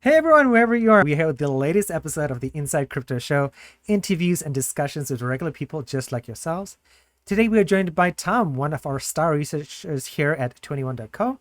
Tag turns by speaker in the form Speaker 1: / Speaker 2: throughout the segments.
Speaker 1: Hey everyone, wherever you are, we're here with the latest episode of the Inside Crypto Show, interviews and discussions with regular people just like yourselves. Today we are joined by Tom, one of our star researchers here at 21.co.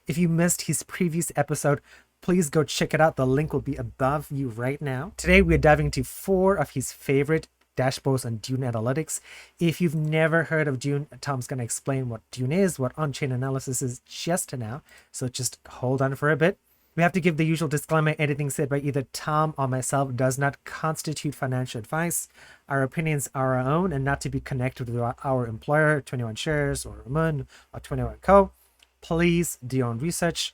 Speaker 1: If you missed his previous episode, please go check it out. The link will be above you right now. Today we are diving into four of his favorite dashboards on Dune Analytics. If you've never heard of Dune, Tom's going to explain what Dune is, what on-chain analysis is just now. So just hold on for a bit. We have to give the usual disclaimer: anything said by either Tom or myself does not constitute financial advice. Our opinions are our own and not to be connected with our employer, 21 Shares, or Amun, or 21 Co. Please do your own research.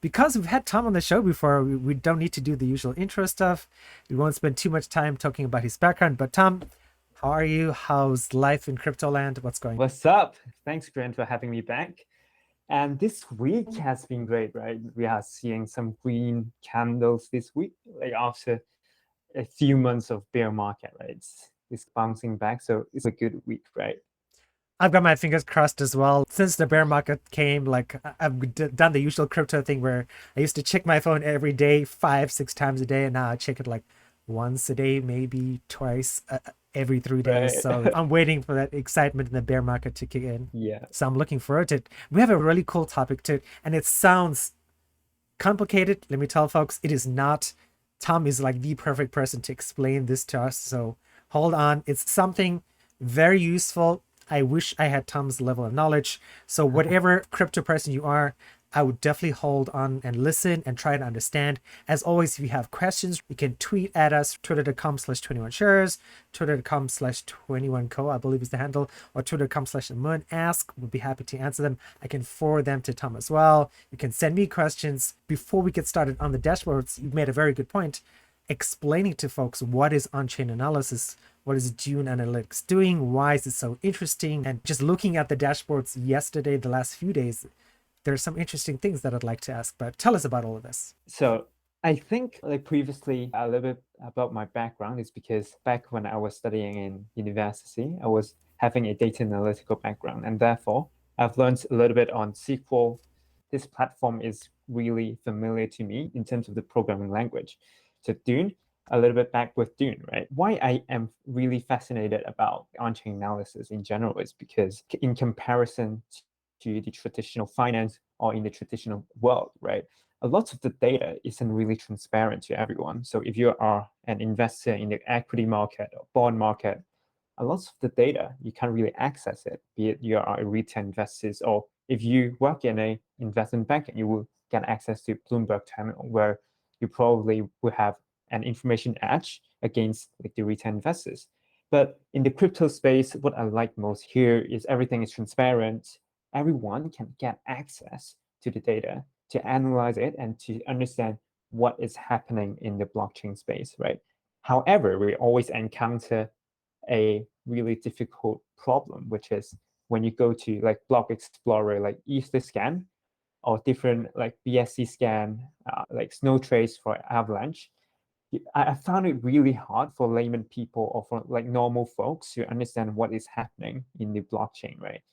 Speaker 1: Because we've had Tom on the show before, we don't need to do the usual intro stuff. We won't spend too much time talking about his background. But Tom, how are you? How's life in crypto land? What's going on?
Speaker 2: What's up? Thanks, Grant, for having me back. And this week has been great, right? We are seeing some green candles this week, like after a few months of bear market, right? It's bouncing back, so it's a good week, right?
Speaker 1: I've got my fingers crossed as well. Since the bear market came, like I've done the usual crypto thing where I used to check my phone every day, 5, 6 times a day, and now I check it like once a day, maybe twice every 3 days.
Speaker 2: Right.
Speaker 1: So I'm waiting for that excitement in the bear market to kick in.
Speaker 2: Yeah.
Speaker 1: So I'm looking forward to it. We have a really cool topic too, and it sounds complicated. Let me tell folks, it is not. Tom is like the perfect person to explain this to us. So hold on. It's something very useful. I wish I had Tom's level of knowledge. So whatever crypto person you are, I would definitely hold on and listen and try to understand. As always, if you have questions, you can tweet at us, twitter.com/21shares, twitter.com/21co, I believe is the handle, or twitter.com/Amun. Ask, we'll be happy to answer them. I can forward them to Tom as well. You can send me questions. Before we get started on the dashboards, you've made a very good point explaining to folks what is on-chain analysis, what is Dune Analytics doing, why is it so interesting, and just looking at the dashboards yesterday, the last few days, there's some interesting things that I'd like to ask. But tell us about all of this.
Speaker 2: So I think like previously a little bit about my background is because back when I was studying in university, I was having a data analytical background, and therefore I've learned a little bit on SQL. This platform is really familiar to me in terms of the programming language. So Dune, a little bit back with Dune, right? Why I am really fascinated about on-chain analysis in general is because in comparison to the traditional finance or in the traditional world, right? A lot of the data isn't really transparent to everyone. So if you are an investor in the equity market or bond market, a lot of the data you can't really access it, be it you are a retail investor or if you work in a investment bank, you will get access to Bloomberg terminal where you probably will have an information edge against like the retail investors. But in the crypto space, what I like most here is everything is transparent. Everyone can get access to the data to analyze it and to understand what is happening in the blockchain space, right? However, we always encounter a really difficult problem, which is when you go to like Block Explorer, like Etherscan, or different like BSC scan, like Snowtrace for Avalanche, I found it really hard for layman people or for like normal folks to understand what is happening in the blockchain, right?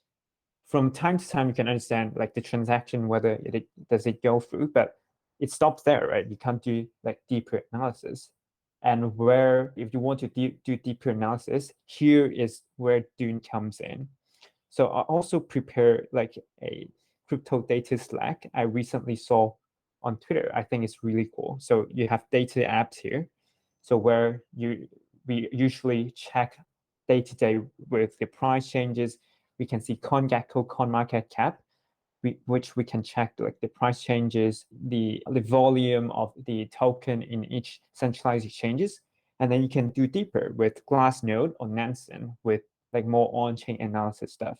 Speaker 2: From time to time, you can understand like the transaction, whether it does it go through, but it stops there, right? You can't do like deeper analysis. And where, if you want to do deeper analysis, here is where Dune comes in. So I also prepare like a crypto data Slack I recently saw on Twitter. I think it's really cool. So you have data apps here. So where we usually check day to day with the price changes. We can see CoinGecko, CoinMarketCap, which we can check like the price changes, the volume of the token in each centralized exchanges. And then you can do deeper with Glassnode or Nansen with like more on-chain analysis stuff.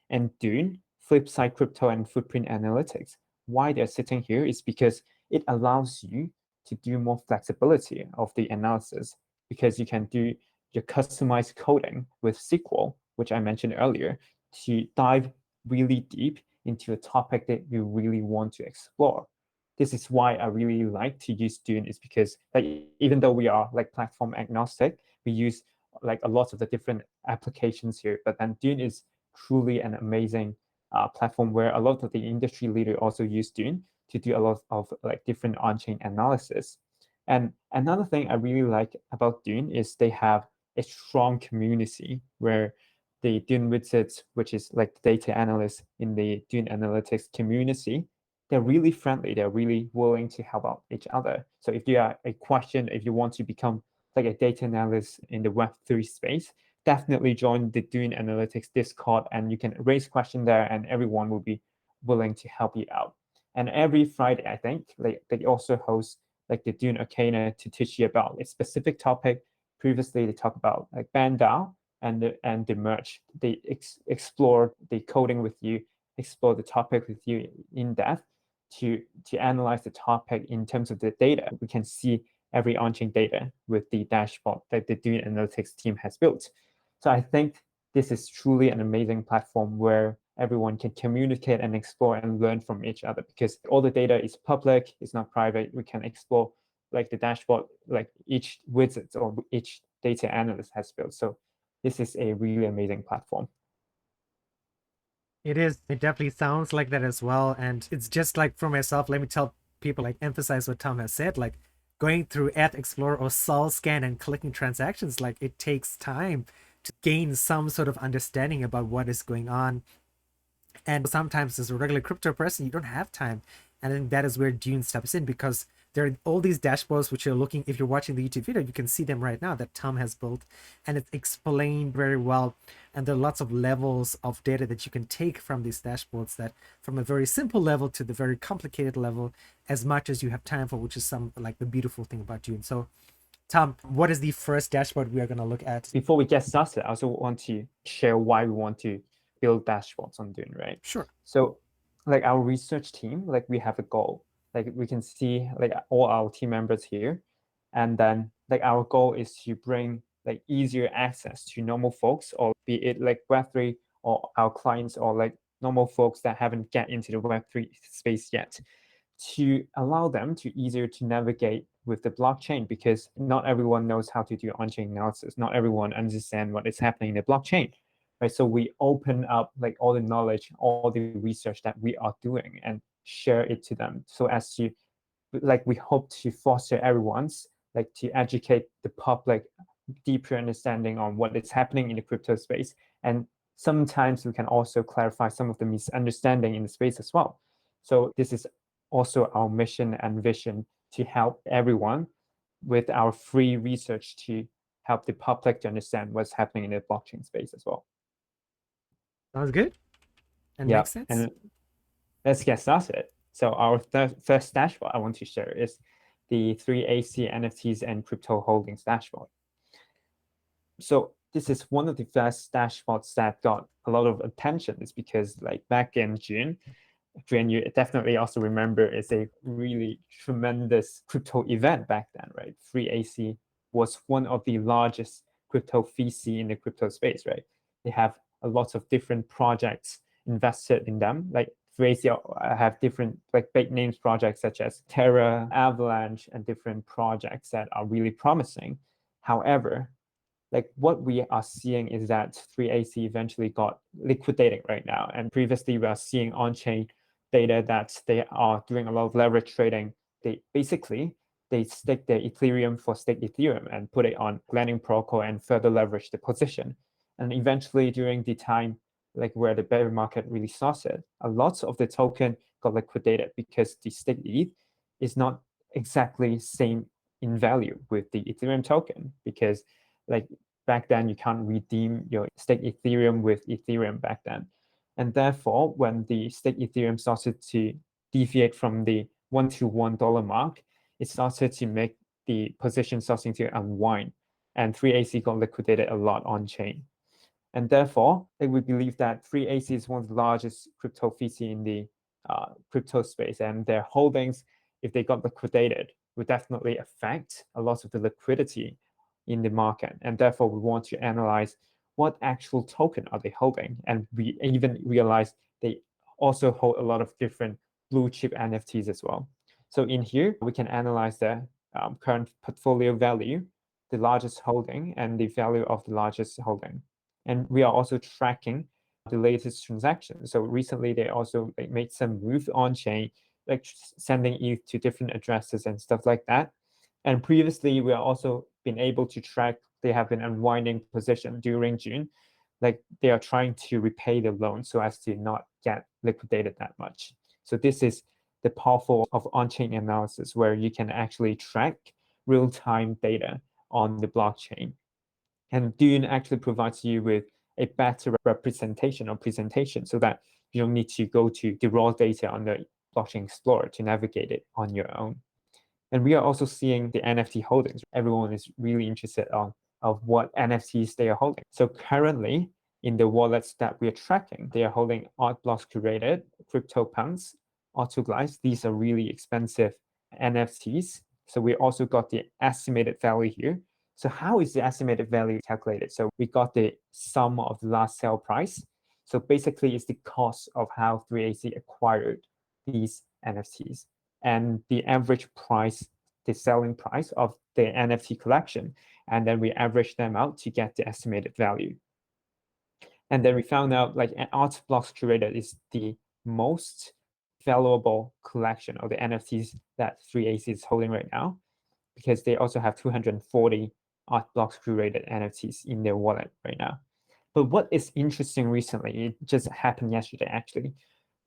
Speaker 2: And Dune, Flipside Crypto and Footprint Analytics, why they're sitting here is because it allows you to do more flexibility of the analysis because you can do your customized coding with SQL, which I mentioned earlier, to dive really deep into a topic that you really want to explore. This is why I really like to use Dune is because like even though we are like platform agnostic, we use like a lot of the different applications here, but then Dune is truly an amazing platform where a lot of the industry leader also use Dune to do a lot of like different on-chain analysis. And another thing I really like about Dune is they have a strong community where the Dune wizards, which is like the data analysts in the Dune Analytics community, they're really friendly. They're really willing to help out each other. So if you have a question, if you want to become like a data analyst in the Web3 space, definitely join the Dune Analytics Discord and you can raise question there and everyone will be willing to help you out. And every Friday, I think, like they also host like the Dune Arcana to teach you about a specific topic. Previously, they talk about like Bandao and the merge. They explore the coding with you, explore the topic with you in depth to analyze the topic in terms of the data. We can see every on-chain data with the dashboard that the Dune Analytics team has built. So I think this is truly an amazing platform where everyone can communicate and explore and learn from each other because all the data is public, it's not private. We can explore like the dashboard, like each wizard or each data analyst has built. So this is a really amazing platform.
Speaker 1: It is. It definitely sounds like that as well. And it's just like for myself, let me tell people, like, emphasize what Tom has said, like going through Eth Explorer or Sol Scan and clicking transactions, like it takes time to gain some sort of understanding about what is going on. And sometimes as a regular crypto person, you don't have time. And I think that is where Dune steps in because there are all these dashboards which you're looking, if you're watching the YouTube video, you can see them right now that Tom has built and it's explained very well. And there are lots of levels of data that you can take from these dashboards, that from a very simple level to the very complicated level, as much as you have time for, which is some like the beautiful thing about Dune. So Tom, what is the first dashboard we are going to look at?
Speaker 2: Before we get started, I also want to share why we want to build dashboards on Dune, right?
Speaker 1: Sure.
Speaker 2: So like our research team, like we have a goal. Like we can see like all our team members here. And then like our goal is to bring like easier access to normal folks, or be it like Web3 or our clients or like normal folks that haven't get into the Web3 space yet, to allow them to easier to navigate with the blockchain because not everyone knows how to do on-chain analysis. Not everyone understands what is happening in the blockchain, right? So we open up like all the knowledge, all the research that we are doing and share it to them so as to like we hope to foster everyone's like to educate the public deeper understanding on what is happening in the crypto space. And sometimes we can also clarify some of the misunderstanding in the space as well. So this is also our mission and vision to help everyone with our free research to help the public to understand what's happening in the blockchain space as well.
Speaker 1: Sounds good and
Speaker 2: Yeah,
Speaker 1: makes sense.
Speaker 2: and let's get started. So our first dashboard I want to share is the 3AC NFTs and crypto holdings dashboard. So this is one of the first dashboards that got a lot of attention. It's because like back in June, you definitely also remember it's a really tremendous crypto event back then, right? 3AC was one of the largest crypto VC in the crypto space, right? They have a lot of different projects invested in them. Like 3AC have different like big names projects such as Terra, Avalanche, and different projects that are really promising. However, like what we are seeing is that 3AC eventually got liquidating right now. And previously we are seeing on-chain data that they are doing a lot of leverage trading. They stake their Ethereum for stake Ethereum and put it on lending protocol and further leverage the position. And eventually during the time like where the bear market really started, a lot of the token got liquidated because the stake ETH is not exactly same in value with the Ethereum token because like back then you can't redeem your stake Ethereum with Ethereum back then. And therefore, when the stake Ethereum started to deviate from the $1 mark, it started to make the position starting to unwind. And 3AC got liquidated a lot on chain. And therefore, we believe that 3AC is one of the largest crypto VC in the crypto space, and their holdings, if they got liquidated, would definitely affect a lot of the liquidity in the market. And therefore, we want to analyze what actual token are they holding. And we even realize they also hold a lot of different blue chip NFTs as well. So in here, we can analyze the current portfolio value, the largest holding, and the value of the largest holding. And we are also tracking the latest transactions. So recently, they also made some move on chain, like sending ETH to different addresses and stuff like that. And previously, we are also been able to track they have been unwinding position during June. Like they are trying to repay the loan so as to not get liquidated that much. So this is the powerful of on-chain analysis where you can actually track real-time data on the blockchain. And Dune actually provides you with a better representation or presentation so that you don't need to go to the raw data on the blockchain explorer to navigate it on your own. And we are also seeing the NFT holdings. Everyone is really interested of what NFTs they are holding. So currently, in the wallets that we are tracking, they are holding Art Blocks Curated, CryptoPunks, Autoglides. These are really expensive NFTs. So we also got the estimated value here. So how is the estimated value calculated? So we got the sum of the last sale price. So basically, it's the cost of how 3AC acquired these NFTs and the average price, the selling price of the NFT collection. And then we average them out to get the estimated value. And then we found out like an Art Blocks Curated is the most valuable collection of the NFTs that 3AC is holding right now, because they also have 240 Art Blocks Curated NFTs in their wallet right now. But what is interesting recently, it just happened yesterday actually,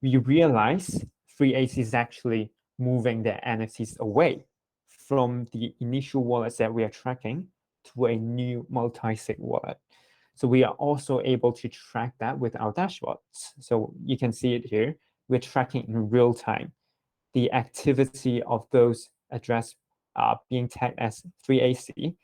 Speaker 2: we realized 3AC is actually moving their NFTs away from the initial wallets that we are tracking to a new multi-sig wallet. So we are also able to track that with our dashboards. So you can see it here. We're tracking in real time the activity of those address being tagged as 3AC.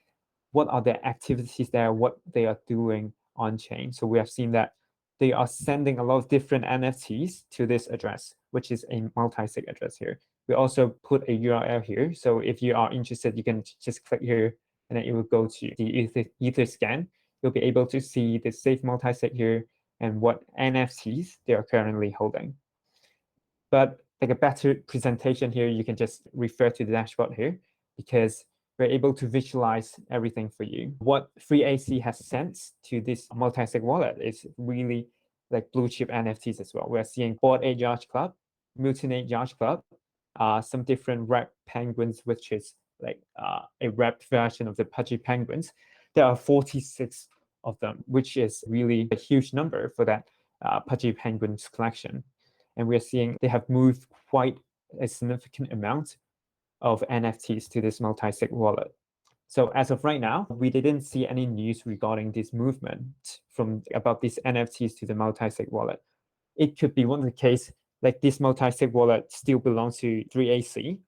Speaker 2: What are the activities there, what they are doing on chain. So we have seen that they are sending a lot of different NFTs to this address, which is a multi-sig address here. We also put a URL here. So if you are interested, you can just click here and then it will go to the Etherscan. You'll be able to see the safe multi-sig here and what NFTs they are currently holding. But like a better presentation here, you can just refer to the dashboard here because we're able to visualize everything for you. What 3AC has sent to this multi-sig wallet is really like blue chip NFTs as well. We're seeing Bored Ape Yacht Club, Mutinate Yacht Club, some different wrapped penguins, which is like a wrapped version of the pudgy penguins. There are 46 of them, which is really a huge number for that pudgy penguins collection. And we're seeing they have moved quite a significant amount of NFTs to this multi-sig wallet. So as of right now, we didn't see any news regarding this movement from about these NFTs to the multi-sig wallet. It could be one of the case like this multi-sig wallet still belongs to 3AC.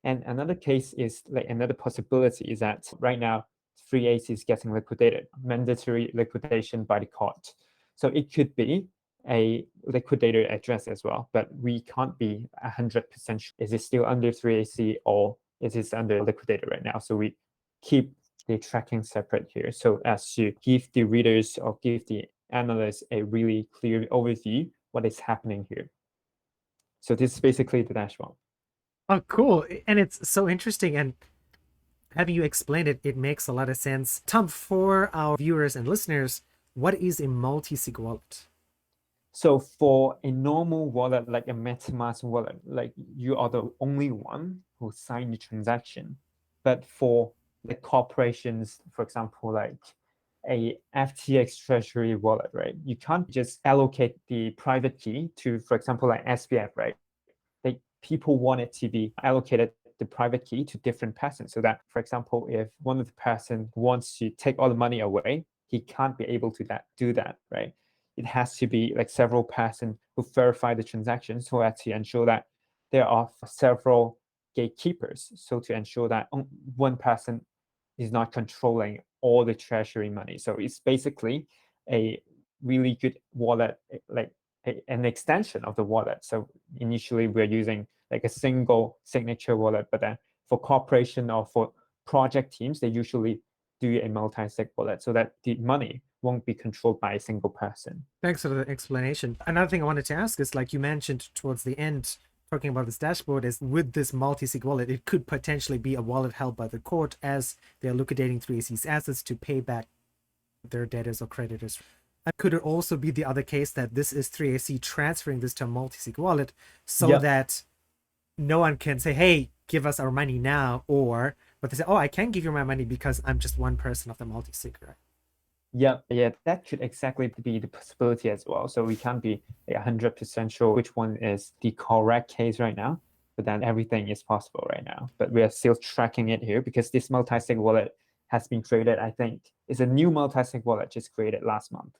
Speaker 2: And another case is like another possibility is that right now 3AC is getting liquidated, mandatory liquidation by the court. So it could be a liquidator address as well, but we can't be 100% sure. Is it still under 3AC or is it under liquidator right now? So we keep the tracking separate here. So as to give the readers or give the analysts a really clear overview what is happening here. So this is basically the dashboard.
Speaker 1: Oh, cool. And it's so interesting. And having you explained it, it makes a lot of sense. Tom, for our viewers and listeners, what is a multi-sig wallet?
Speaker 2: So for a normal wallet, like a MetaMask wallet, like you are the only one who signed the transaction. But for the corporations, for example, like a FTX treasury wallet, right? You can't just allocate the private key to, for example, like SPF, right? Like people want it to be allocated the private key to different persons so that, for example, if one of the person wants to take all the money away, he can't be able to do that, right? It has to be like several persons who verify the transaction so as to ensure that there are several gatekeepers. So to ensure that one person is not controlling all the treasury money. So it's basically a really good wallet, like an extension of the wallet. So initially we're using like a single signature wallet, but then for corporation or for project teams, they usually do a multi-sig wallet so that the money won't be controlled by a single person.
Speaker 1: Thanks for the explanation. Another thing I wanted to ask is, like you mentioned towards the end, talking about this dashboard, is with this multi-sig wallet, it could potentially be a wallet held by the court as they're liquidating 3AC's assets to pay back their debtors or creditors. And could it also be the other case that this is 3AC transferring this to a multi-sig wallet so that no one can say, hey, give us our money now, or but they say, oh, I can't give you my money because I'm just one person of the multisig, right?
Speaker 2: Yeah, that could exactly be the possibility as well. So we can't be 100% sure which one is the correct case right now, but then everything is possible right now. But we are still tracking it here because this multi-sig wallet has been created, I think, it's a new multi-sig wallet just created last month.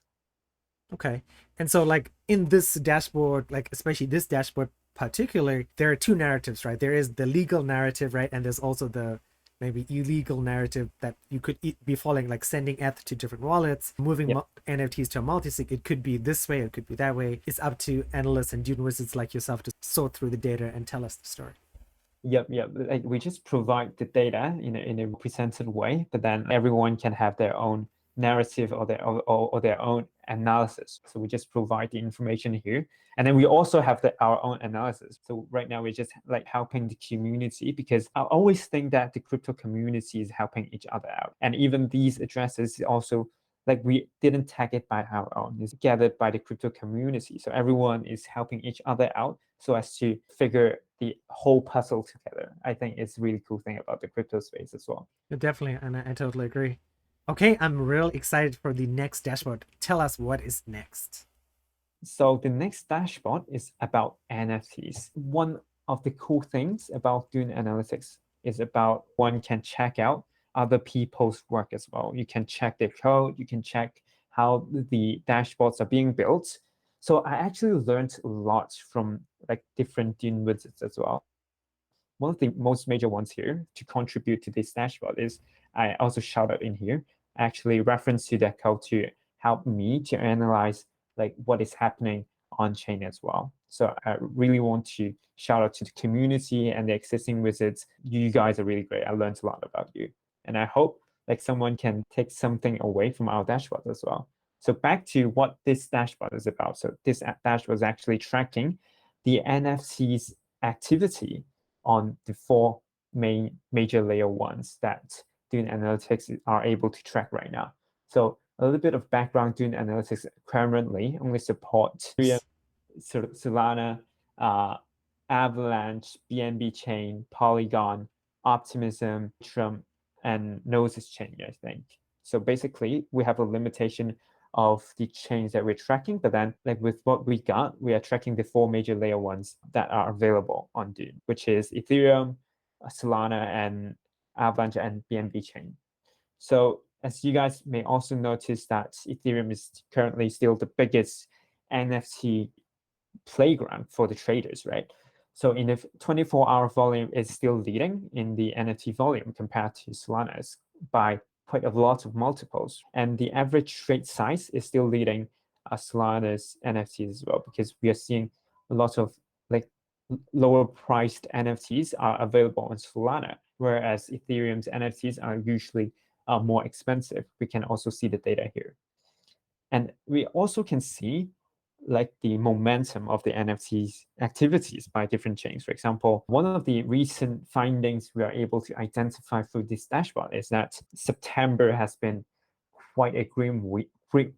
Speaker 1: Okay. And so like in this dashboard, like especially this dashboard particularly, there are two narratives, right? There is the legal narrative, right? And there's also the maybe illegal narrative that you could be following, like sending ETH to different wallets, moving
Speaker 2: Yep.
Speaker 1: NFTs to a multisig. It could be this way, it could be that way. It's up to analysts and Dune wizards like yourself to sort through the data and tell us the story.
Speaker 2: Yep. Like we just provide the data in a presented way, but then everyone can have their own narrative or their own analysis. So we just provide the information here, and then we also have our own analysis. So right now we're just like helping the community because I always think that the crypto community is helping each other out, and even these addresses also like we didn't tag it by our own, it's gathered by the crypto community. So everyone is helping each other out so as to figure the whole puzzle together. I think it's a really cool thing about the crypto space as well.
Speaker 1: Definitely, and I totally agree. Okay, I'm real excited for the next dashboard. Tell us what is next.
Speaker 2: So the next dashboard is about NFTs. One of the cool things about Dune Analytics is about one can check out other people's work as well. You can check their code, you can check how the dashboards are being built. So I actually learned a lot from like different Dune wizards as well. One of the most major ones here to contribute to this dashboard is I also shout out in here, actually reference to that code to help me to analyze like what is happening on chain as well. So I really want to shout out to the community and the existing wizards. You guys are really great. I learned a lot about you. And I hope like someone can take something away from our dashboard as well. So back to what this dashboard is about. So this dashboard is actually tracking the NFT's activity on the four major layer ones that Dune Analytics are able to track right now. So a little bit of background, Dune Analytics currently only support Solana, Avalanche, BNB Chain, Polygon, Optimism, Trump, and Gnosis Chain, I think. So basically, we have a limitation of the chains that we're tracking, but then like with what we got, we are tracking the four major layer ones that are available on Dune, which is Ethereum, Solana, and Avalanche and BNB Chain. So as you guys may also notice that Ethereum is currently still the biggest NFT playground for the traders, right? So in the 24-hour volume, it's still leading in the NFT volume compared to Solana's by quite a lot of multiples. And the average trade size is still leading Solana's NFTs as well, because we are seeing a lot of like lower priced NFTs are available on Solana, whereas Ethereum's NFTs are usually more expensive. We can also see the data here. And we also can see like the momentum of the NFTs activities by different chains. For example, one of the recent findings we are able to identify through this dashboard is that September has been quite a grim week,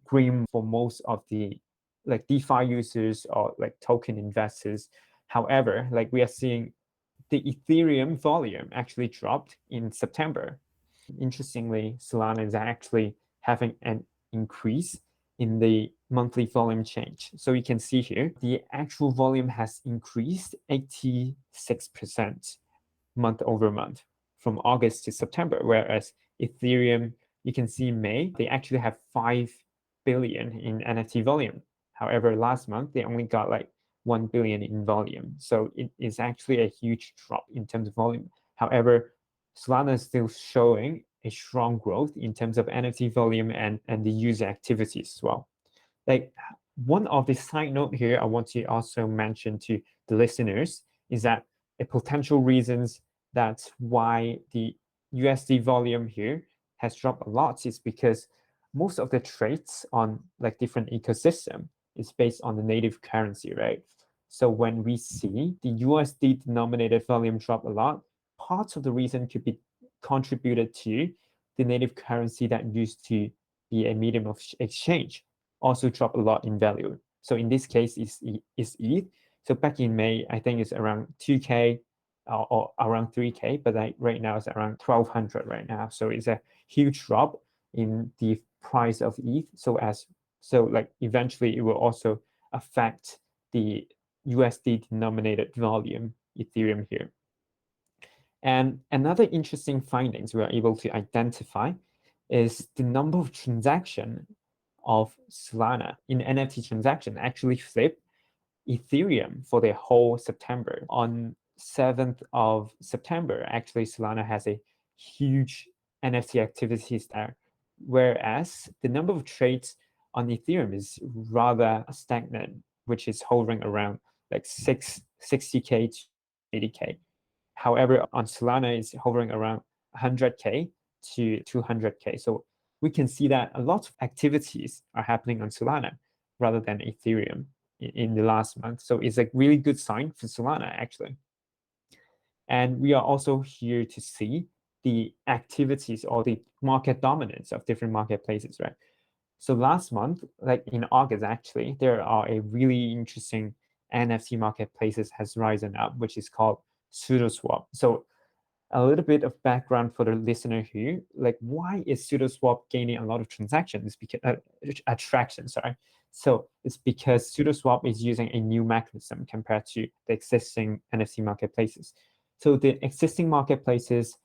Speaker 2: grim for most of the like DeFi users or like token investors. However, like we are seeing the Ethereum volume actually dropped in September. Interestingly, Solana is actually having an increase in the monthly volume change. So you can see here, the actual volume has increased 86% month over month from August to September, whereas Ethereum, you can see May, they actually have 5 billion in NFT volume. However, last month, they only got like 1 billion in volume. So it is actually a huge drop in terms of volume. However, Solana is still showing a strong growth in terms of NFT volume and the user activities as well. Like one of the side note here I want to also mention to the listeners is that a potential reasons that's why the USD volume here has dropped a lot is because most of the trades on like different ecosystem is based on the native currency, right? So when we see the USD denominated volume drop a lot, part of the reason could be contributed to the native currency that used to be a medium of exchange also drop a lot in value. So in this case, is ETH. So back in May, I think it's around 2K. or around 3K, but like right now it's around 1,200 right now. So it's a huge drop in the price of ETH. So like eventually it will also affect the USD denominated volume Ethereum here. And another interesting findings we are able to identify is the number of transaction of Solana in NFT transaction actually flipped Ethereum for the whole September. On 7th of September, actually Solana has a huge NFT activities there, whereas the number of trades on Ethereum is rather stagnant, which is hovering around like 60K to 80K. However, on Solana, it's hovering around 100K to 200K. So we can see that a lot of activities are happening on Solana rather than Ethereum in the last month. So it's a really good sign for Solana, actually. And we are also here to see the activities or the market dominance of different marketplaces, right? So last month, like in August, actually, there are a really interesting NFT marketplaces has risen up, which is called Sudoswap. So a little bit of background for the listener here, like why is Sudoswap gaining a lot of transactions? Because attraction, sorry. So it's because Sudoswap is using a new mechanism compared to the existing NFT marketplaces. So the existing marketplaces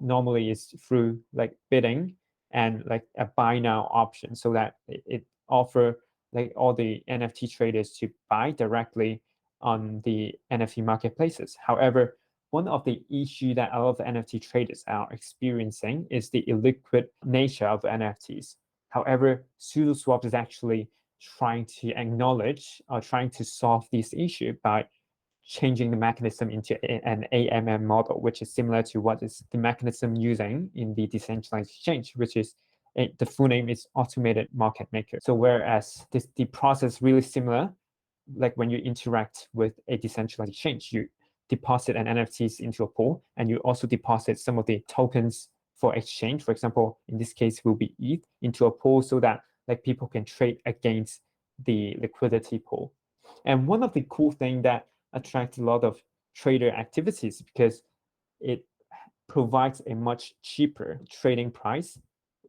Speaker 2: normally is through like bidding and like a buy now option, so that it offer like all the NFT traders to buy directly on the NFT marketplaces. However, one of the issues that a lot of NFT traders are experiencing is the illiquid nature of NFTs. However, Sudoswap is actually trying to acknowledge or trying to solve this issue by changing the mechanism into an AMM model, which is similar to what is the mechanism using in the decentralized exchange, which is the full name is automated market maker. So whereas the process really similar, like when you interact with a decentralized exchange, you deposit an NFTs into a pool, and you also deposit some of the tokens for exchange. For example, in this case, will be ETH into a pool so that like people can trade against the liquidity pool. And one of the cool thing that attracts a lot of trader activities because it provides a much cheaper trading price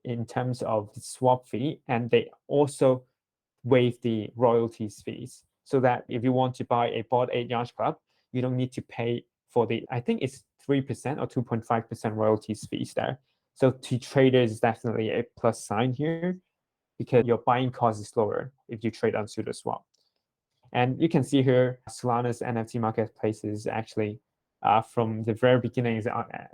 Speaker 2: in terms of the swap fee, and they also waive the royalties fees, so that if you want to buy a Bored Ape Yacht Club, you don't need to pay for the, I think it's 3% or 2.5% royalties fees there. So to traders, it's definitely a plus sign here because your buying cost is lower if you trade on Sudoswap. And you can see here, Solana's NFT marketplace is actually from the very beginning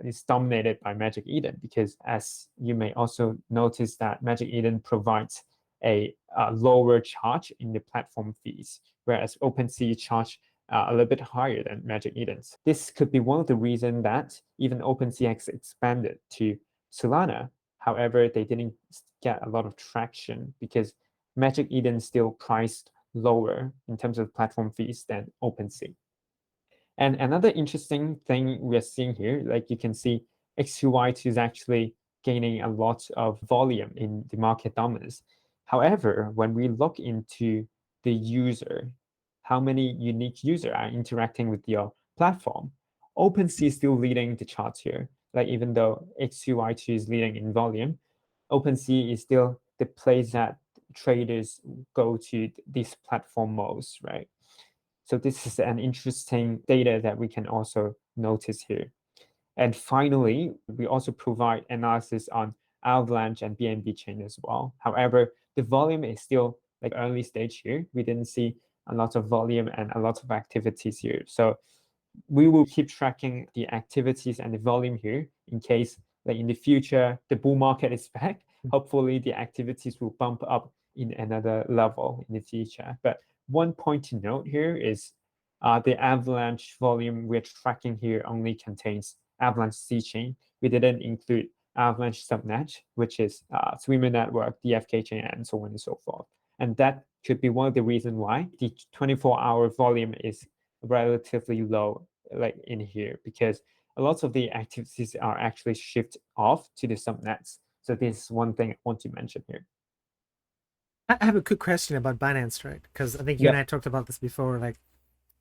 Speaker 2: is dominated by Magic Eden, because as you may also notice that Magic Eden provides a lower charge in the platform fees, whereas OpenSea charge a little bit higher than Magic Eden's. This could be one of the reasons that even OpenSea has expanded to Solana. However, they didn't get a lot of traction because Magic Eden still priced lower in terms of platform fees than OpenSea. And another interesting thing we are seeing here, like you can see, XQY2 is actually gaining a lot of volume in the market dominance. However, when we look into the user, how many unique users are interacting with your platform, OpenSea is still leading the charts here. Like even though XQY2 is leading in volume, OpenSea is still the place that traders go to this platform most, right? So this is an interesting data that we can also notice here. And finally, we also provide analysis on Avalanche and BNB chain as well. However, the volume is still like early stage here. We didn't see a lot of volume and a lot of activities here. So we will keep tracking the activities and the volume here in case like in the future, the bull market is back. Hopefully the activities will bump up in another level in the future. But one point to note here is the Avalanche volume we're tracking here only contains Avalanche C chain. We didn't include Avalanche subnet, which is Swimmer Network, DFK chain, and so on and so forth. And that could be one of the reasons why the 24-hour volume is relatively low, like in here, because a lot of the activities are actually shipped off to the subnets. So this is one thing I want to mention here.
Speaker 1: I have a quick question about Binance, right? Because I think you and I talked about this before. Like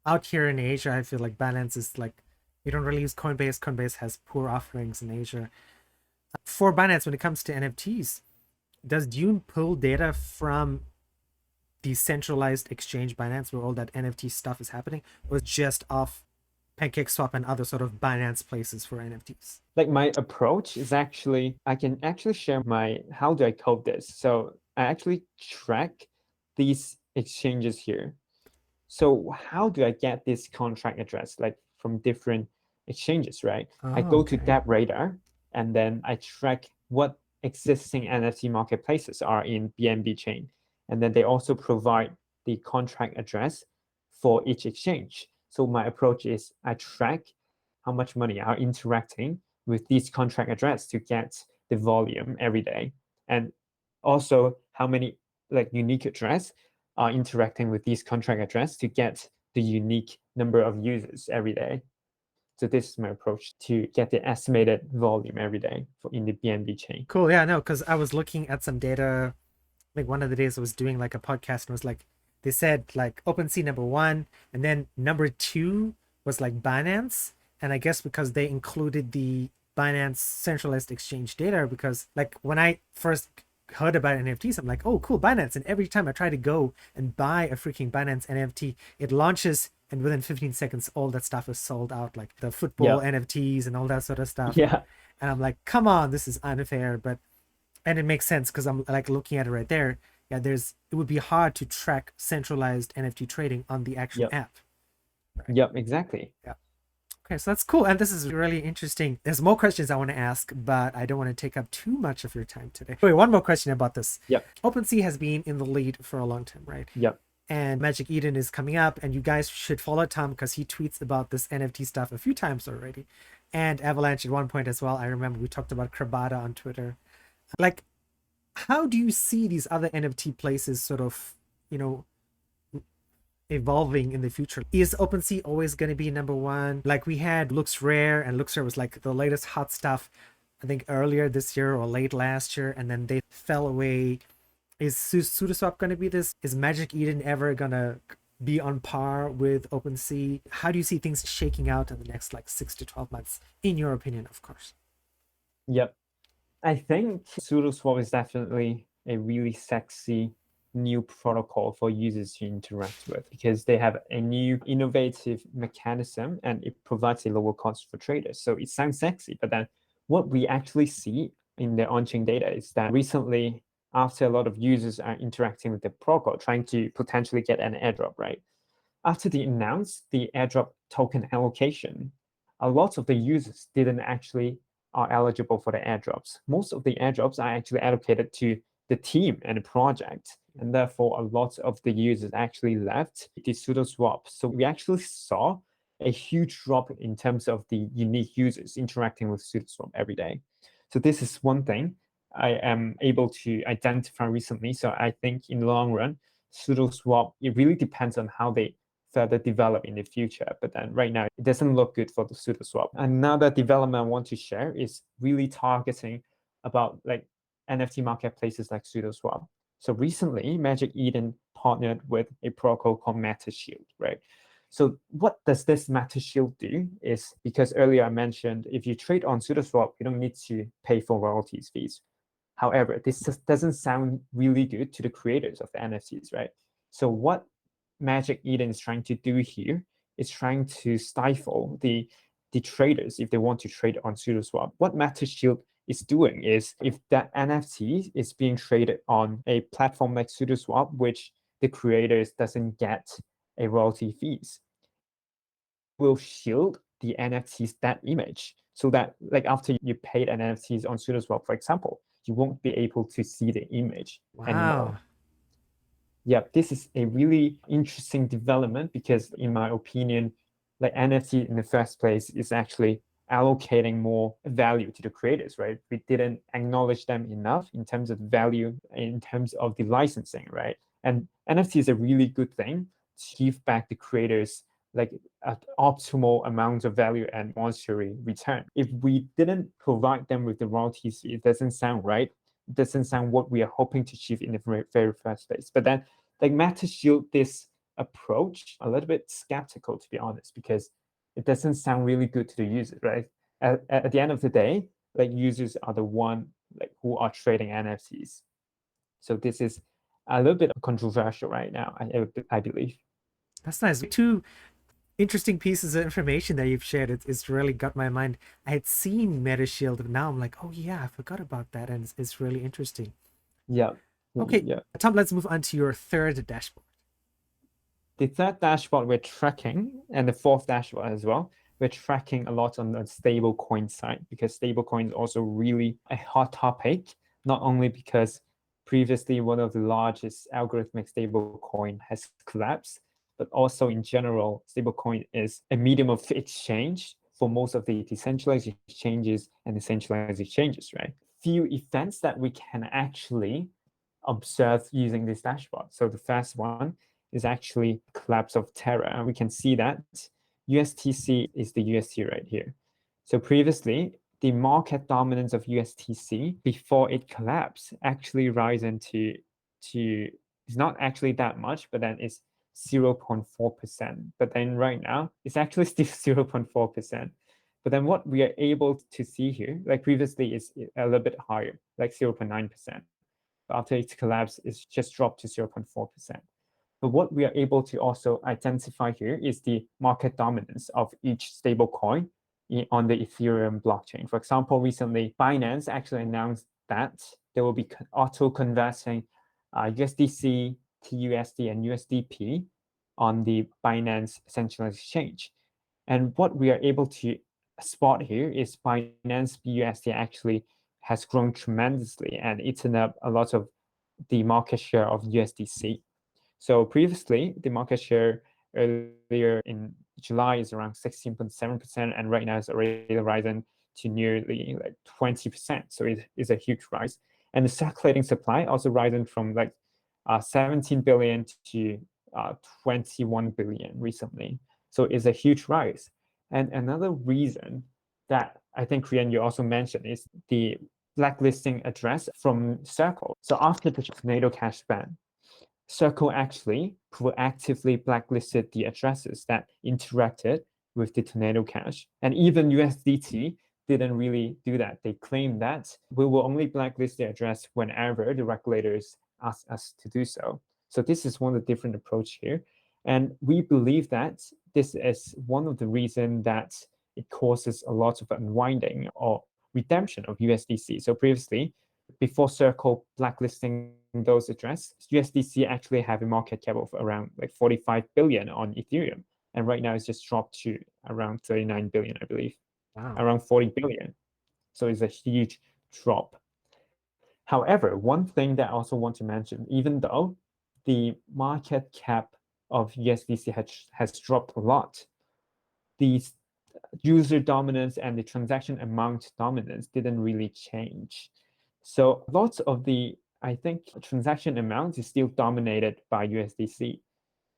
Speaker 1: out here in Asia, I feel like Binance is like You don't really use Coinbase. Coinbase has poor offerings in Asia. For Binance, when it comes to NFTs, does Dune pull data from the centralized exchange Binance where all that NFT stuff is happening, or just off PancakeSwap and other sort of Binance places for NFTs?
Speaker 2: Like my approach is actually, I can actually share how do I code this? So I actually track these exchanges here. So how do I get this contract address, like from different exchanges, right? I
Speaker 1: Oh,
Speaker 2: go to
Speaker 1: okay.
Speaker 2: that radar and then I track what existing NFT marketplaces are in BNB chain. And then they also provide the contract address for each exchange. So my approach is I track how much money are interacting with these contract address to get the volume every day. And also how many like unique address are interacting with these contract address to get the unique number of users every day. So this is my approach to get the estimated volume every day in the BNB chain.
Speaker 1: Cool. Yeah, no, because I was looking at some data. Like one of the days I was doing like a podcast and was like, they said like OpenSea number one, and then number two was like Binance. And I guess because they included the Binance centralized exchange data, because like when I first heard about NFTs, I'm like, oh, cool, Binance. And every time I try to go and buy a freaking Binance NFT, it launches and within 15 seconds, all that stuff is sold out, like the football
Speaker 2: Yeah.
Speaker 1: NFTs and all that sort of stuff.
Speaker 2: Yeah.
Speaker 1: And I'm like, come on, this is unfair. But and it makes sense because I'm like looking at it right there. Yeah, it would be hard to track centralized NFT trading on the actual
Speaker 2: Yep.
Speaker 1: app. Right.
Speaker 2: Yep. Exactly.
Speaker 1: Yeah. Okay, so that's cool. And this is really interesting. There's more questions I want to ask, but I don't want to take up too much of your time today. Wait, one more question about this.
Speaker 2: Yep.
Speaker 1: OpenSea has been in the lead for a long time, right?
Speaker 2: Yep.
Speaker 1: And Magic Eden is coming up, and you guys should follow Tom because he tweets about this NFT stuff a few times already. And Avalanche at one point as well. I remember we talked about Krabata on Twitter. Like, how do you see these other NFT places sort of, you know, evolving in the future? Is OpenSea always going to be number one? Like we had Looks Rare, and Looks Rare was like the latest hot stuff, I think earlier this year or late last year, and then they fell away. Is Sudoswap going to be this? Is Magic Eden ever going to be on par with OpenSea? How do you see things shaking out in the next like 6 to 12 months, in your opinion, of course?
Speaker 2: Yep. I think Sudoswap is definitely a really sexy new protocol for users to interact with because they have a new innovative mechanism and it provides a lower cost for traders. So it sounds sexy, but then what we actually see in the on-chain data is that recently, after a lot of users are interacting with the protocol, trying to potentially get an airdrop, right? After they announced the airdrop token allocation, a lot of the users didn't actually are eligible for the airdrops. Most of the airdrops are actually allocated to the team and the project, and therefore a lot of the users actually left the Sudoswap. So we actually saw a huge drop in terms of the unique users interacting with Sudoswap every day. So this is one thing I am able to identify recently. So I think in the long run, Sudoswap, it really depends on how they further develop in the future. But then right now, it doesn't look good for the Sudoswap. Another development I want to share is really targeting about like NFT marketplaces like Sudoswap. So recently, Magic Eden partnered with a protocol called MetaShield, right? So what does this MetaShield do is because earlier I mentioned if you trade on Sudoswap, you don't need to pay for royalties fees. However, this just doesn't sound really good to the creators of the NFTs, right? So what Magic Eden is trying to do here is trying to stifle the traders if they want to trade on Sudoswap. What MetaShield is doing is if that NFT is being traded on a platform like Sudoswap, which the creators doesn't get a royalty fees, will shield the NFTs that image so that like after you paid an NFTs on Sudoswap, for example, you won't be able to see the image
Speaker 1: Wow.
Speaker 2: anymore. Yeah, this is a really interesting development because in my opinion, like NFT in the first place is actually allocating more value to the creators, right? We didn't acknowledge them enough in terms of value, in terms of the licensing, right? And NFT is a really good thing to give back the creators like an optimal amount of value and monetary return. If we didn't provide them with the royalties, it doesn't sound right. It doesn't sound what we are hoping to achieve in the very first place. But then like MetaShield this approach a little bit skeptical, to be honest, because it doesn't sound really good to the user, right? At the end of the day, like users are the one like who are trading NFTs. So this is a little bit controversial right now, I believe.
Speaker 1: That's nice. Two interesting pieces of information that you've shared. It's really got my mind. I had seen MetaShield, but now I'm like, oh yeah, I forgot about that, and it's really interesting.
Speaker 2: Yeah, yeah,
Speaker 1: Okay,
Speaker 2: yeah.
Speaker 1: Tom, let's move on to your third dashboard.
Speaker 2: The third dashboard we're tracking, and the fourth dashboard as well, we're tracking a lot on the stablecoin side because stablecoin is also really a hot topic, not only because previously one of the largest algorithmic stablecoin has collapsed, but also in general, stablecoin is a medium of exchange for most of the decentralized exchanges and decentralized exchanges, right? Few events that we can actually observe using this dashboard. So the first one is actually collapse of Terra. And we can see that USTC is the UST right here. So previously, the market dominance of USTC before it collapsed actually risen to it's not actually that much, but then it's 0.4%. But then right now, it's actually still 0.4%. But then what we are able to see here, like previously, is a little bit higher, like 0.9%. After its collapse, it's just dropped to 0.4%. But what we are able to also identify here is the market dominance of each stablecoin on the Ethereum blockchain. For example, recently, Binance actually announced that they will be auto-converting USDC, TUSD, and USDP on the Binance centralized exchange. And what we are able to spot here is Binance BUSD actually has grown tremendously and eaten up a lot of the market share of USDC. So previously, the market share earlier in July is around 16.7%, and right now it's already risen to nearly like 20%. So it is a huge rise. And the circulating supply also risen from like 17 billion to 21 billion recently. So it's a huge rise. And another reason that I think, Rian, you also mentioned is the blacklisting address from Circle. So after the tornado cash ban, Circle actually proactively blacklisted the addresses that interacted with the Tornado Cash. And even USDT didn't really do that. They claimed that we will only blacklist the address whenever the regulators ask us to do so. So this is one of the different approach here. And we believe that this is one of the reasons that it causes a lot of unwinding or redemption of USDC. So previously, before Circle blacklisting those addresses, USDC actually have a market cap of around like 45 billion on Ethereum. And right now it's just dropped to around 39 billion, I believe,
Speaker 1: Wow.
Speaker 2: around 40 billion. So it's a huge drop. However, one thing that I also want to mention, even though the market cap of USDC has dropped a lot, the user dominance and the transaction amount dominance didn't really change. So lots of the, I think, transaction amount is still dominated by USDC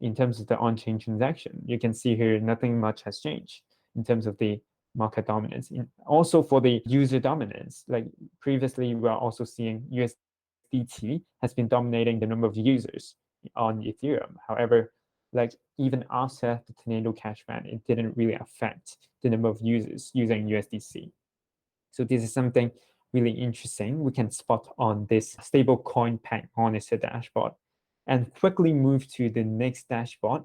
Speaker 2: in terms of the on-chain transaction. You can see here nothing much has changed in terms of the market dominance. Also for the user dominance, like previously we are also seeing USDT has been dominating the number of users on Ethereum. However, like even after the tornado cash ban, it didn't really affect the number of users using USDC. So this is something really interesting we can spot on this stablecoin peg monitor dashboard. And quickly move to the next dashboard.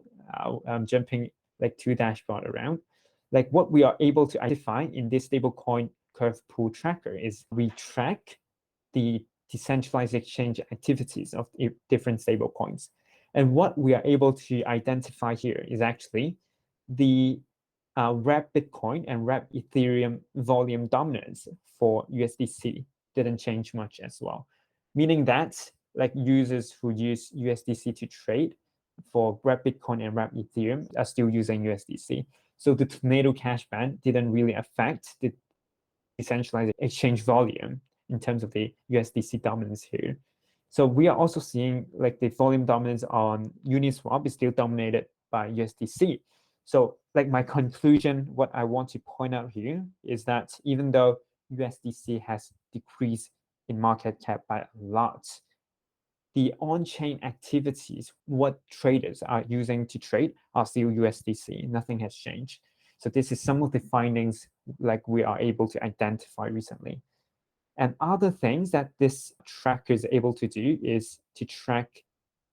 Speaker 2: I'm jumping like two dashboard around. Like what we are able to identify in this stablecoin curve pool tracker is we track the decentralized exchange activities of different stablecoins. And what we are able to identify here is actually the wrap Bitcoin and wrap Ethereum volume dominance for USDC didn't change much as well. Meaning that like users who use USDC to trade for wrap Bitcoin and wrap Ethereum are still using USDC. So the tornado cash ban didn't really affect the decentralized exchange volume in terms of the USDC dominance here. So we are also seeing like the volume dominance on Uniswap is still dominated by USDC. So like my conclusion, what I want to point out here is that even though USDC has decreased in market cap by a lot, the on-chain activities, what traders are using to trade are still USDC. Nothing has changed. So this is some of the findings like we are able to identify recently. And other things that this tracker is able to do is to track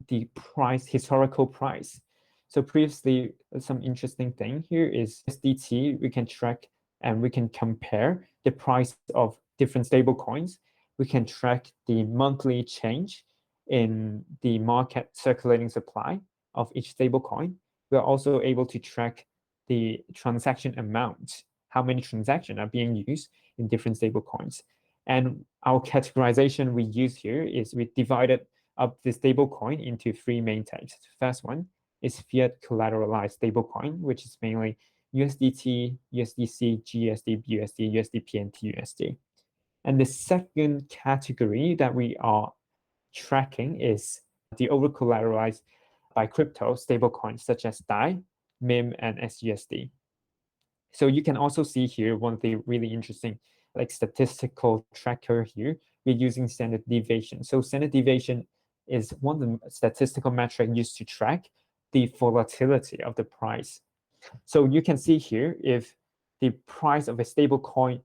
Speaker 2: the price, historical price. So previously, some interesting thing here is USDT, we can track and we can compare the price of different stable coins. We can track the monthly change in the market circulating supply of each stable coin. We are also able to track the transaction amount, how many transactions are being used in different stable coins. And our categorization we use here is we divided up the stablecoin into three main types. The first one is fiat collateralized stablecoin, which is mainly USDT, USDC, GSD, BUSD, USDP, and TUSD. And the second category that we are tracking is the over collateralized by crypto stablecoins such as DAI, MIM, and SUSD. So you can also see here one of the really interesting like statistical tracker here. We're using standard deviation. So standard deviation is one of the statistical metrics used to track the volatility of the price. So you can see here if the price of a stable coin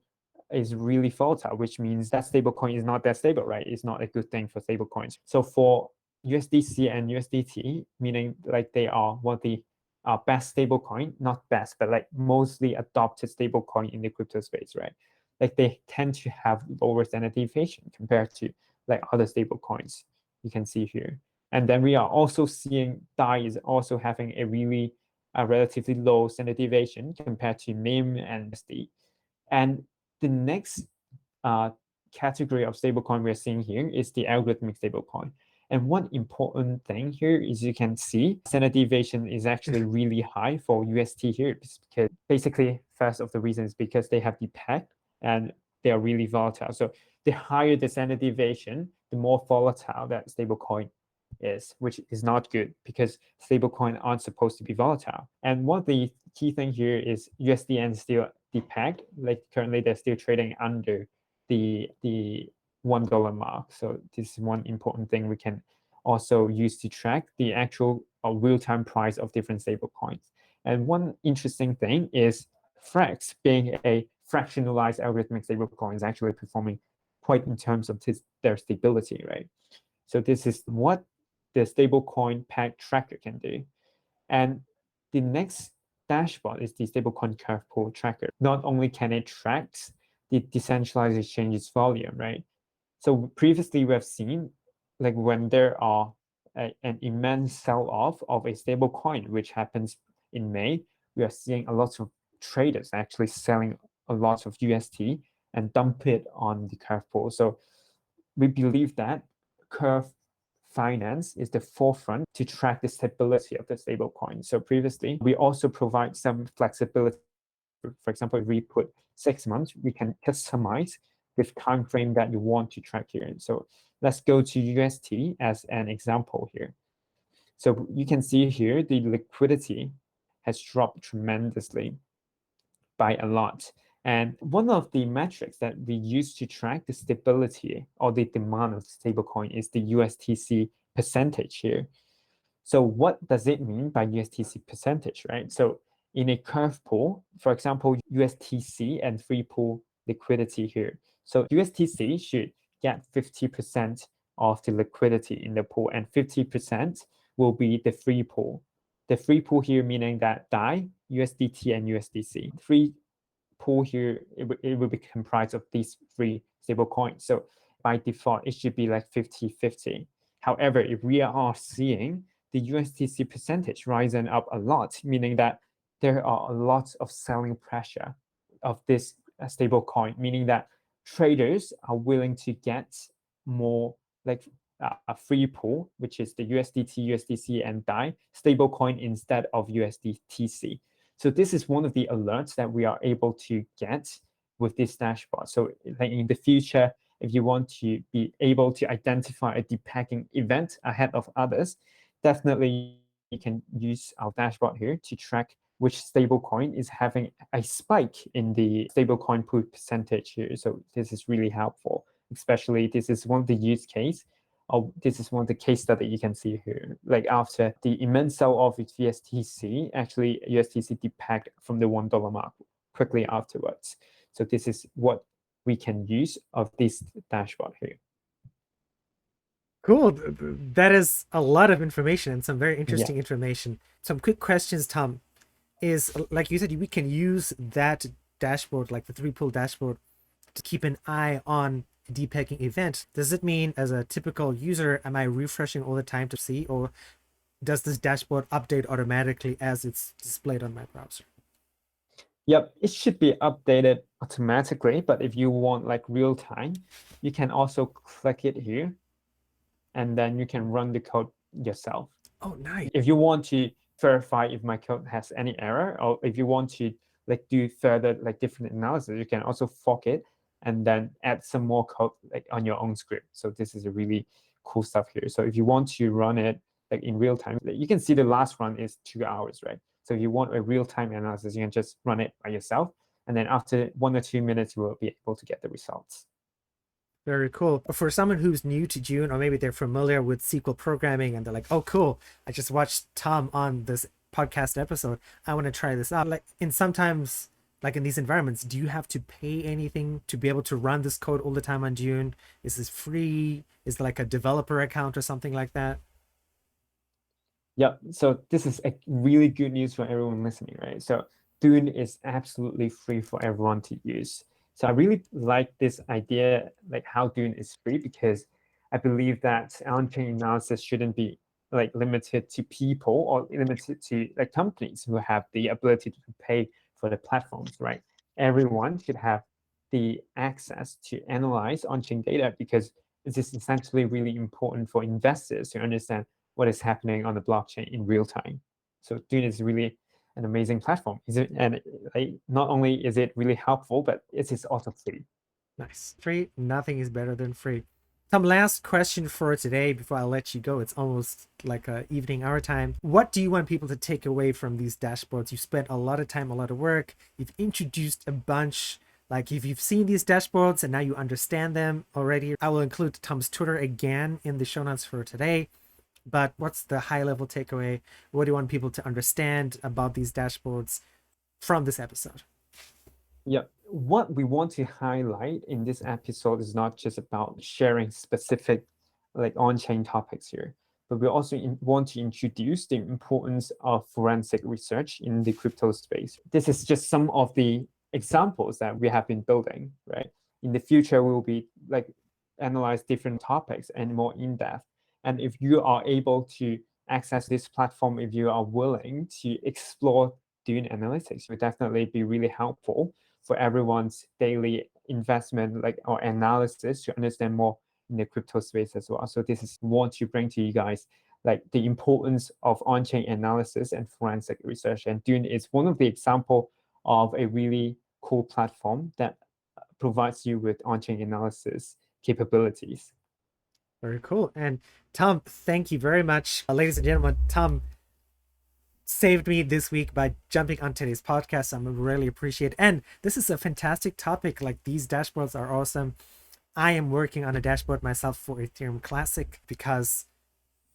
Speaker 2: is really volatile, which means that stable coin is not that stable, right? It's not a good thing for stable coins. So for USDC and USDT, meaning like they are one of the best stable coin, not best, but like mostly adopted stable coin in the crypto space, right? Like they tend to have lower standard deviation compared to like other stable coins you can see here. And then we are also seeing DAI is also having a relatively low standard deviation compared to MIM and SD. And the next category of stablecoin we're seeing here is the algorithmic stablecoin. And one important thing here is you can see standard deviation is actually really high for UST here because basically first of the reason is because they have the peg and they are really volatile. So the higher the standard deviation, the more volatile that stablecoin is, which is not good because stablecoin aren't supposed to be volatile. And one of the key thing here is USDN still depegged. Like currently they're still trading under the $1 mark. So this is one important thing we can also use to track the actual real-time price of different stable coins. And one interesting thing is Frax being a fractionalized algorithmic stablecoin is actually performing quite in terms of their stability, right? So this is what the stablecoin peg tracker can do. And the next dashboard is the stablecoin curve pool tracker. Not only can it track the decentralized exchanges volume, right? So previously we have seen like when there are an immense sell-off of a stable coin, which happens in May, we are seeing a lot of traders actually selling a lot of UST and dump it on the curve pool. So we believe that curve finance is the forefront to track the stability of the stable coin. So previously, we also provide some flexibility. For example, if we put 6 months, we can customize with time frame that you want to track here. So let's go to UST as an example here. So you can see here the liquidity has dropped tremendously by a lot. And one of the metrics that we use to track the stability or the demand of stablecoin is the USTC percentage here. So what does it mean by USTC percentage, right? So in a curve pool, for example, USTC and free pool liquidity here. So USTC should get 50% of the liquidity in the pool and 50% will be the free pool. The free pool here meaning that DAI, USDT, and USDC. Free pool here, it will be comprised of these three stable coins. So by default, it should be like 50-50. However, if we are seeing the USDC percentage rising up a lot, meaning that there are a lot of selling pressure of this stable coin, meaning that traders are willing to get more like a free pool, which is the USDT, USDC, and DAI stablecoin instead of USDTC. So this is one of the alerts that we are able to get with this dashboard. So like in the future, if you want to be able to identify a depegging event ahead of others, definitely you can use our dashboard here to track which stablecoin is having a spike in the stablecoin pool percentage here. So this is really helpful, especially this is one of the use case this is one of the case study you can see here. Like after the immense sell-off with USTC, actually USTC depegged from the $1 mark quickly afterwards. So this is what we can use of this dashboard here.
Speaker 1: Cool. That is a lot of information and some very interesting information. Some quick questions, Tom. Is, like you said, we can use that dashboard, like the 3-pool dashboard, to keep an eye on a depegging event. Does it mean as a typical user, am I refreshing all the time to see, or does this dashboard update automatically as it's displayed on my browser?
Speaker 2: Yep, it should be updated automatically, but if you want like real time, you can also click it here, and then you can run the code yourself.
Speaker 1: Oh, nice.
Speaker 2: If you want to verify if my code has any error, or if you want to like do further like different analysis, you can also fork it and then add some more code like on your own script. So this is a really cool stuff here. So if you want to run it like in real time, you can see the last run is 2 hours, right? So if you want a real-time analysis, you can just run it by yourself, and then after 1 or 2 minutes, you will be able to get the results.
Speaker 1: Very cool. For someone who's new to Dune, or maybe they're familiar with SQL programming and they're like, oh, cool, I just watched Tom on this podcast episode, I want to try this out. Like sometimes, like in these environments, do you have to pay anything to be able to run this code all the time on Dune? Is this free? Is it like a developer account or something like that?
Speaker 2: Yeah, so this is a really good news for everyone listening, right? So Dune is absolutely free for everyone to use. So I really like this idea, like how Dune is free, because I believe that on-chain analysis shouldn't be like limited to people or limited to like companies who have the ability to pay for the platforms, right? Everyone should have the access to analyze on-chain data, because this is essentially really important for investors to understand what is happening on the blockchain in real time. So Dune is really an amazing platform. And not only is it really helpful, but it is also free.
Speaker 1: Nice. Free, nothing is better than free. Some last question for today before I let you go. It's almost like evening hour time. What do you want people to take away from these dashboards? You spent a lot of time, a lot of work. You've introduced a bunch. Like if you've seen these dashboards and now you understand them already, I will include Tom's Twitter again in the show notes for today. But what's the high level takeaway? What do you want people to understand about these dashboards from this episode?
Speaker 2: Yeah, what we want to highlight in this episode is not just about sharing specific like on-chain topics here, but we also want to introduce the importance of forensic research in the crypto space. This is just some of the examples that we have been building, right? In the future, we will be like analyze different topics and more in-depth. And if you are able to access this platform, if you are willing to explore Dune Analytics, it would definitely be really helpful for everyone's daily investment like or analysis to understand more in the crypto space as well. So this is what to bring to you guys, like the importance of on-chain analysis and forensic research. And Dune is one of the example of a really cool platform that provides you with on-chain analysis capabilities.
Speaker 1: Very cool. And Tom, thank you very much. Ladies and gentlemen, Tom saved me this week by jumping on today's podcast. I really appreciate it. And this is a fantastic topic. Like these dashboards are awesome. I am working on a dashboard myself for Ethereum Classic because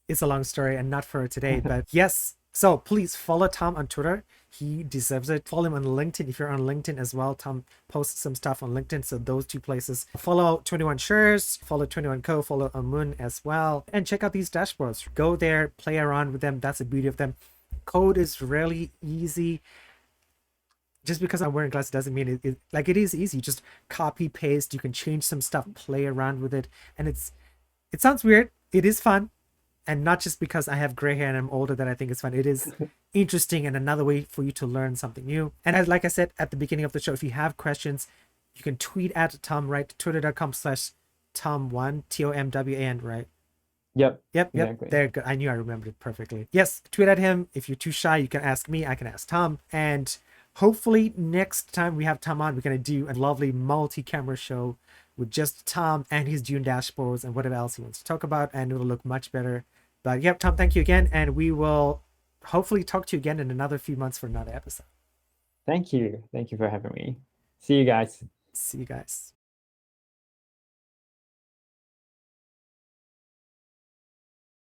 Speaker 1: it's a long story and not for today. But yes, so please follow Tom on Twitter. He deserves it. Follow him on LinkedIn if you're on LinkedIn as well. Tom posts some stuff on LinkedIn, so those two places. Follow 21 Shares, follow 21 Co, follow Amun as well, and check out these dashboards. Go there, play around with them. That's the beauty of them. Code is really easy. Just because I'm wearing glasses doesn't mean it is easy. Just copy paste. You can change some stuff, play around with it, and it sounds weird. It is fun. And not just because I have gray hair and I'm older that I think it's fun. It is interesting and another way for you to learn something new. And as like I said at the beginning of the show, if you have questions, you can tweet at Tom, right? Twitter.com/Tom1, TOMWAN, right?
Speaker 2: Yep.
Speaker 1: Exactly. There, good. I knew I remembered it perfectly. Yes, tweet at him. If you're too shy, you can ask me. I can ask Tom. And hopefully next time we have Tom on, we're going to do a lovely multi-camera show with just Tom and his Dune dashboards and whatever else he wants to talk about, and it'll look much better. But yep, Tom, thank you again, and we will hopefully talk to you again in another few months for another episode.
Speaker 2: Thank you for having me. See you guys.